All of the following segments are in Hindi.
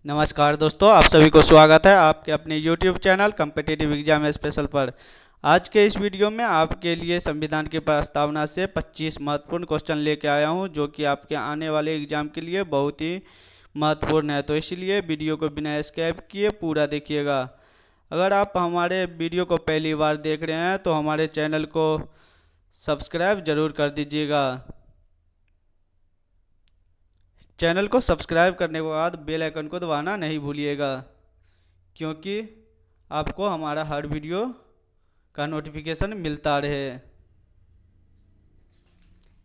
नमस्कार दोस्तों, आप सभी को स्वागत है आपके अपने YouTube channel competitive exam special पर। आज के इस वीडियो में आपके लिए संविधान की प्रस्तावना से 25 महत्वपूर्ण क्वेश्चन लेके आया हूं, जो कि आपके आने वाले एग्जाम के लिए बहुत ही महत्वपूर्ण है। तो इसलिए वीडियो को बिना स्किप किए पूरा देखिएगा। अगर आप हमारे वीडियो को पहली बार देख रहे हैं तो हमारे चैनल को सब्सक्राइब जरूर कर दीजिएगा। चैनल को सब्सक्राइब करने के बाद बेल आइकन को दबाना नहीं भूलिएगा, क्योंकि आपको हमारा हर वीडियो का नोटिफिकेशन मिलता रहे।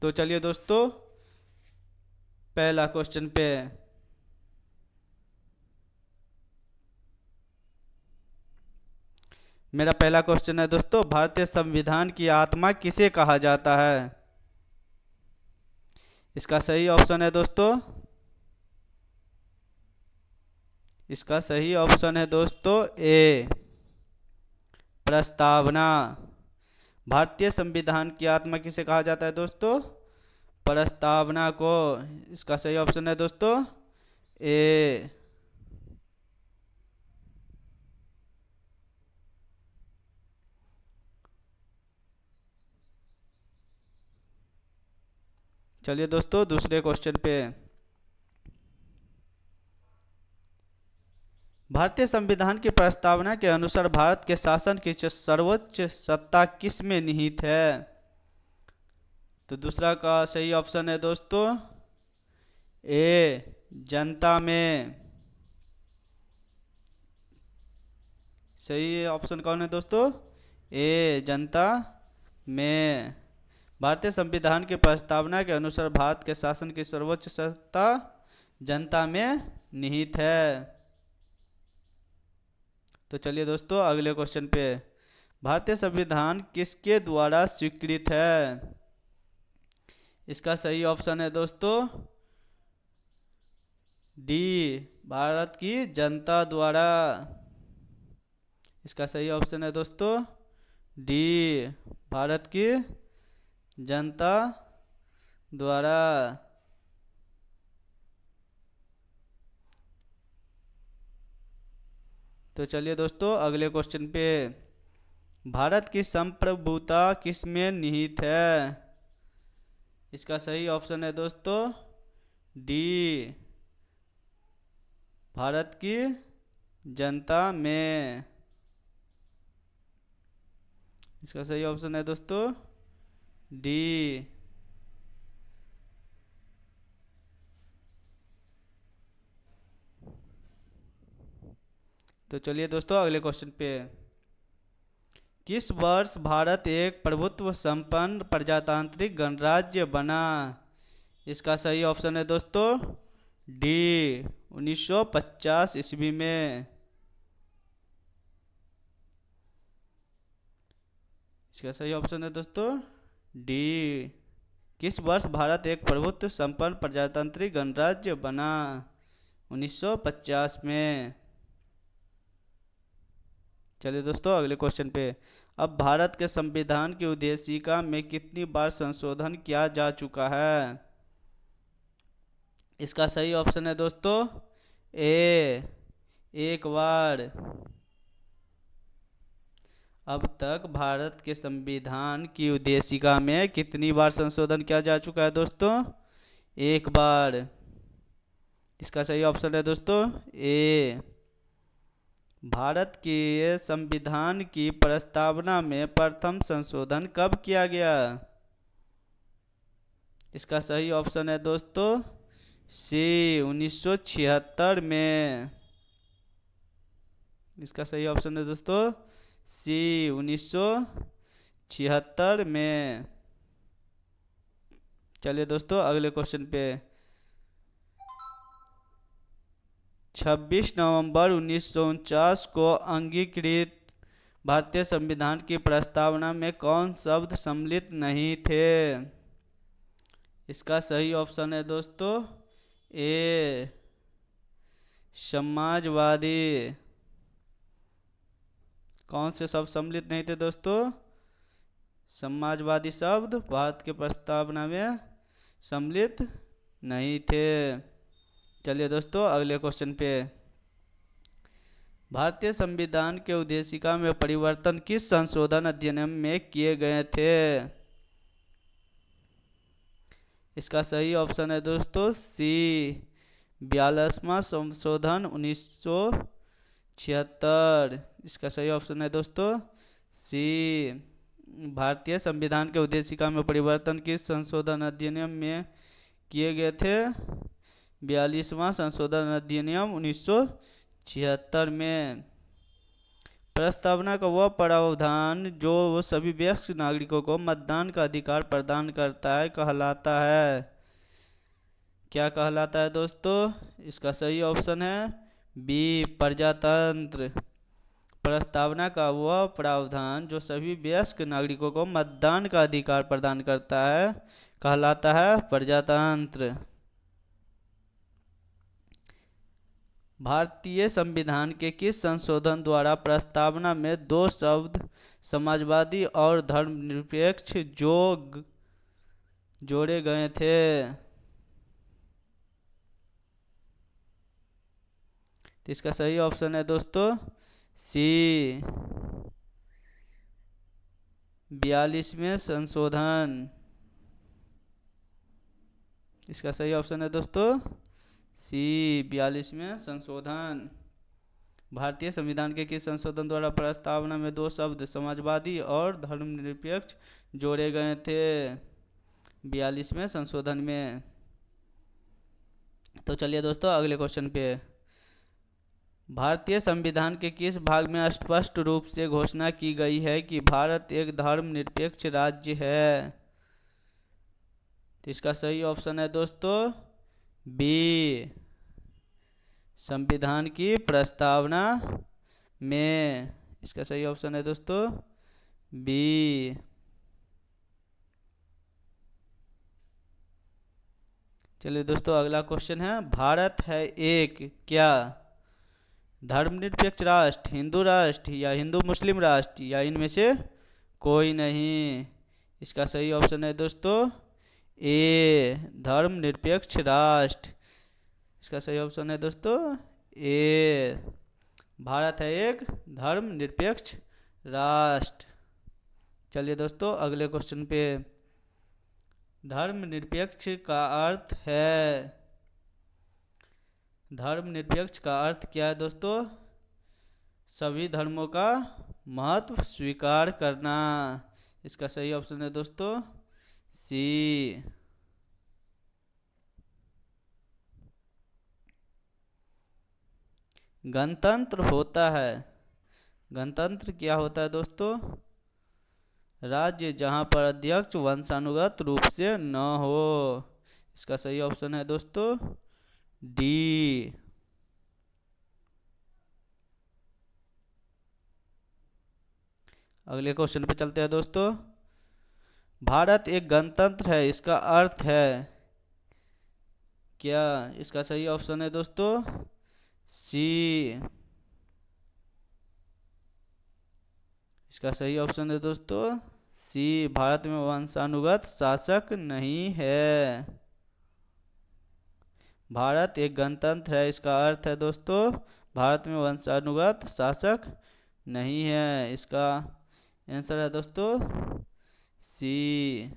तो चलिए दोस्तों, पहला क्वेश्चन पे। मेरा पहला क्वेश्चन है दोस्तों, भारतीय संविधान की आत्मा किसे कहा जाता है? इसका सही ऑप्शन है दोस्तों, इसका सही ऑप्शन है दोस्तों ए, प्रस्तावना। भारतीय संविधान की आत्मा किसे कहा जाता है दोस्तों? प्रस्तावना को। इसका सही ऑप्शन है दोस्तों ए। चलिए दोस्तों, दूसरे क्वेश्चन पे। भारतीय संविधान की प्रस्तावना के अनुसार भारत के शासन की सर्वोच्च सत्ता किस में निहित है? तो दूसरा का सही ऑप्शन है दोस्तों ए, जनता में। सही ऑप्शन कौन है दोस्तों? ए, जनता में। भारतीय संविधान की प्रस्तावना के अनुसार भारत के शासन की सर्वोच्च सत्ता जनता में निहित है। तो चलिए दोस्तों, अगले क्वेश्चन पे। भारतीय संविधान किसके द्वारा स्वीकृत है? इसका सही ऑप्शन है दोस्तों डी, भारत की जनता द्वारा। इसका सही ऑप्शन है दोस्तों डी, भारत की जनता द्वारा। तो चलिए दोस्तों, अगले क्वेश्चन पे। भारत की संप्रभुता किस में निहित है? इसका सही ऑप्शन है दोस्तों डी, भारत की जनता में। इसका सही ऑप्शन है दोस्तों डी। तो चलिए दोस्तों, अगले क्वेश्चन पे। किस वर्ष भारत एक प्रभुत्व संपन्न प्रजातांत्रिक गणराज्य बना? इसका सही ऑप्शन है दोस्तों डी, 1950 ईस्वी में। इसका सही ऑप्शन है दोस्तों डी। किस वर्ष भारत एक प्रभुत्व संपन्न प्रजातांत्रिक गणराज्य बना? 1950 में। चलिए दोस्तों, अगले क्वेश्चन पे। अब भारत के संविधान की उद्देशिका में कितनी बार संशोधन किया जा चुका है? इसका सही ऑप्शन है दोस्तों ए, एक बार। अब तक भारत के संविधान की उद्देशिका में कितनी बार संशोधन किया जा चुका है दोस्तों? एक बार। इसका सही ऑप्शन है दोस्तों ए। भारत के संविधान की प्रस्तावना में प्रथम संशोधन कब किया गया? इसका सही ऑप्शन है दोस्तों सी, 1976 में। इसका सही ऑप्शन है दोस्तों सी, 1976 में। चलिए दोस्तों, अगले क्वेश्चन पे। 26 नवंबर 1949 को अंगीकृत भारतीय संविधान की प्रस्तावना में कौन शब्द सम्मिलित नहीं थे? इसका सही ऑप्शन है दोस्तों ए, समाजवादी। कौन से शब्द सम्मिलित नहीं थे दोस्तों? समाजवादी शब्द भारत के प्रस्तावना में सम्मिलित नहीं थे। चलिए दोस्तों, अगले क्वेश्चन पे। भारतीय संविधान के उद्देशिका में परिवर्तन किस संशोधन अधिनियम में किए गए थे? इसका सही ऑप्शन है दोस्तों सी, 42वां संशोधन 1976। इसका सही ऑप्शन है दोस्तों सी। भारतीय संविधान के उद्देशिका में परिवर्तन किस संशोधन अधिनियम में किए गए थे? 42वां संशोधन अधिनियम 1976 में। प्रस्तावना का वह प्रावधान जो सभी वयस्क नागरिकों को मतदान का अधिकार प्रदान करता है कहलाता है, क्या कहलाता है दोस्तों? इसका सही ऑप्शन है बी, प्रजातंत्र। प्रस्तावना का वह प्रावधान जो सभी वयस्क नागरिकों को मतदान का अधिकार प्रदान करता है कहलाता है प्रजातंत्र। भारतीय संविधान के किस संशोधन द्वारा प्रस्तावना में दो शब्द समाजवादी और धर्मनिरपेक्ष जोड़े गए थे? तो इसका सही ऑप्शन है दोस्तों सी, 42वें संशोधन। इसका सही ऑप्शन है दोस्तों सी, 42वें संशोधन। भारतीय संविधान के किस संशोधन द्वारा प्रस्तावना में दो शब्द समाजवादी और धर्मनिरपेक्ष जोड़े गए थे? 42वें संशोधन में। तो चलिए दोस्तों अगले क्वेश्चन पे। भारतीय संविधान के किस भाग में स्पष्ट रूप से घोषणा की गई है कि भारत एक धर्मनिरपेक्ष राज्य है? तो इसका सही ऑप्शन है दोस्तों बी, संविधान की प्रस्तावना में। इसका सही ऑप्शन है दोस्तों बी। चलिए दोस्तों अगला क्वेश्चन है, भारत है एक क्या धर्मनिरपेक्ष राष्ट्र, हिंदू राष्ट्र या हिंदू मुस्लिम राष्ट्र या इनमें से कोई नहीं? इसका सही ऑप्शन है दोस्तों ए, धर्मनिरपेक्ष राष्ट्र। इसका सही ऑप्शन है दोस्तों ए, भारत है एक धर्मनिरपेक्ष राष्ट्र। चलिए दोस्तों अगले क्वेश्चन पे। धर्मनिरपेक्ष का अर्थ है, धर्मनिरपेक्ष का अर्थ क्या है दोस्तों? सभी धर्मों का महत्व स्वीकार करना। इसका सही ऑप्शन है दोस्तों सी। गणतंत्र होता है, गणतंत्र क्या होता है दोस्तों? राज्य जहां पर अध्यक्ष वंशानुगत रूप से न हो। इसका सही ऑप्शन है दोस्तों डी। अगले क्वेश्चन पे चलते हैं दोस्तों। भारत एक गणतंत्र है इसका अर्थ है क्या? इसका सही ऑप्शन है दोस्तों सी। इसका सही ऑप्शन है दोस्तों सी, भारत में वंशानुगत शासक नहीं है। भारत एक गणतंत्र है इसका अर्थ है दोस्तों भारत में वंशानुगत शासक नहीं है। इसका आंसर है दोस्तों सी।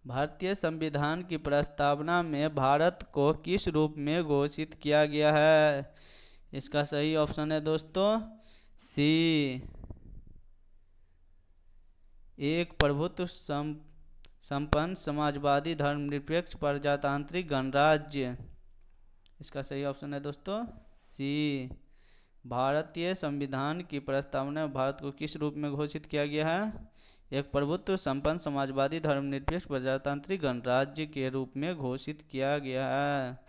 भारतीय संविधान की प्रस्तावना में भारत को किस रूप में घोषित किया गया है? इसका सही ऑप्शन है दोस्तों सी, एक प्रभुत्व संपन्न समाजवादी धर्मनिरपेक्ष प्रजातांत्रिक गणराज्य। इसका सही ऑप्शन है दोस्तों सी। भारतीय संविधान की प्रस्तावना में भारत को किस रूप में घोषित किया गया है? एक प्रभुत्व संपन्न समाजवादी धर्मनिरपेक्ष प्रजातांत्रिक गणराज्य के रूप में घोषित किया गया है।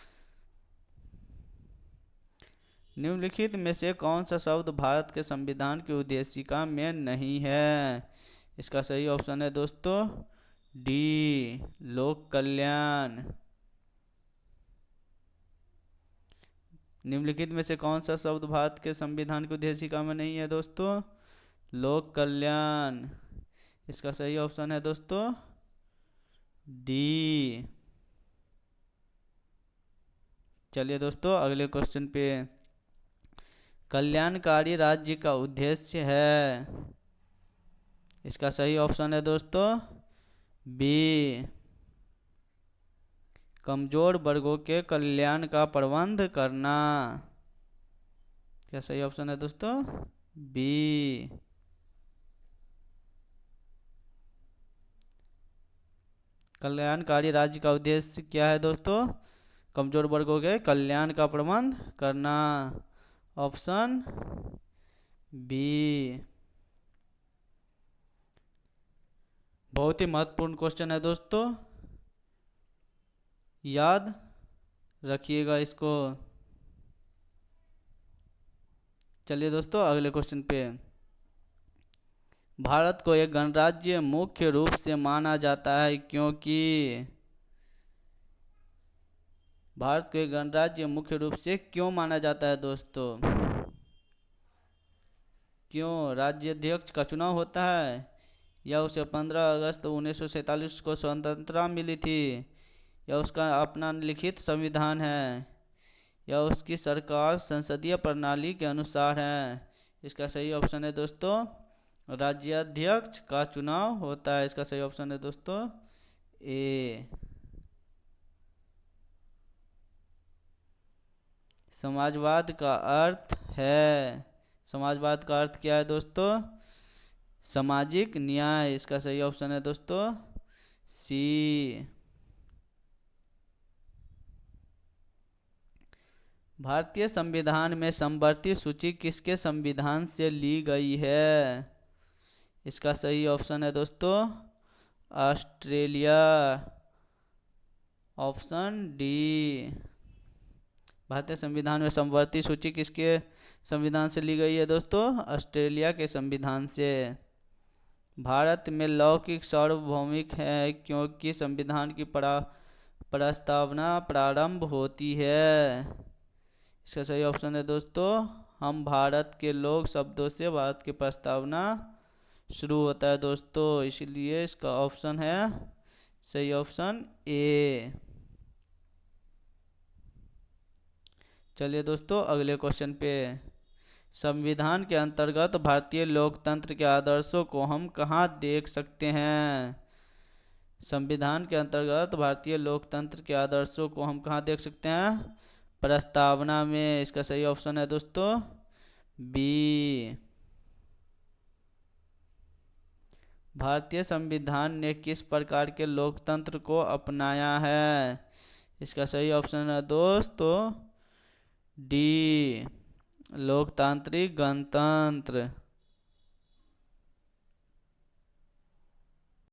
निम्नलिखित में से कौन सा शब्द भारत के संविधान की उद्देशिका में नहीं है? इसका सही ऑप्शन है दोस्तों डी, लोक कल्याण। निम्नलिखित में से कौन सा शब्द भारत के संविधान की उद्देशिका में नहीं है दोस्तों? लोक कल्याण। इसका सही ऑप्शन है दोस्तों डी। चलिए दोस्तों अगले क्वेश्चन पे, कल्याणकारी राज्य का उद्देश्य है, इसका सही ऑप्शन है दोस्तों बी, कमजोर वर्गों के कल्याण का प्रबंध करना। क्या सही ऑप्शन है दोस्तों बी। कल्याणकारी राज्य का उद्देश्य क्या है दोस्तों? कमजोर वर्गों के कल्याण का प्रबंध करना। Option B. बहुत ही महत्वपूर्ण क्वेश्चन है दोस्तों, याद रखिएगा इसको। चलिए दोस्तों अगले क्वेश्चन पे, भारत को एक गणराज्य मुख्य रूप से माना जाता है क्योंकि, भारत को एक गणराज्य मुख्य रूप से क्यों माना जाता है दोस्तों? क्यों? राज्याध्यक्ष का चुनाव होता है, या उसे 15 अगस्त 1947 को स्वतंत्रता मिली थी, या उसका अपना लिखित संविधान है, या उसकी सरकार संसदीय प्रणाली के अनुसार है। इसका सही ऑप्शन है दोस्तों राज्याध्यक्ष का चुनाव होता है। इसका सही ऑप्शन है दोस्तों ए। समाजवाद का अर्थ है, समाजवाद का अर्थ क्या है दोस्तों? सामाजिक न्याय। इसका सही ऑप्शन है दोस्तों सी। भारतीय संविधान में समवर्ती सूची किसके संविधान से ली गई है? इसका सही ऑप्शन है दोस्तों ऑस्ट्रेलिया। Option D. भारतीय संविधान में समवर्ती सूची किसके संविधान से ली गई है दोस्तों? ऑस्ट्रेलिया के संविधान से। भारत में लौकिक सार्वभौमिक है क्योंकि संविधान की प्रस्तावना प्रारंभ होती है। इसका सही ऑप्शन है दोस्तों हम भारत के लोग शब्दों से भारत की प्रस्तावना शुरू होता है दोस्तों, इसलिए इसका ऑप्शन है सही ऑप्शन ए। चलिए दोस्तों अगले क्वेश्चन पे, संविधान के अंतर्गत भारतीय लोकतंत्र के आदर्शों को हम कहाँ देख सकते हैं? संविधान के अंतर्गत भारतीय लोकतंत्र के आदर्शों को हम कहाँ देख सकते हैं? प्रस्तावना में। इसका सही ऑप्शन है दोस्तों बी। भारतीय संविधान ने किस प्रकार के लोकतंत्र को अपनाया है? इसका सही ऑप्शन है दोस्तों डी, लोकतांत्रिक गणतंत्र।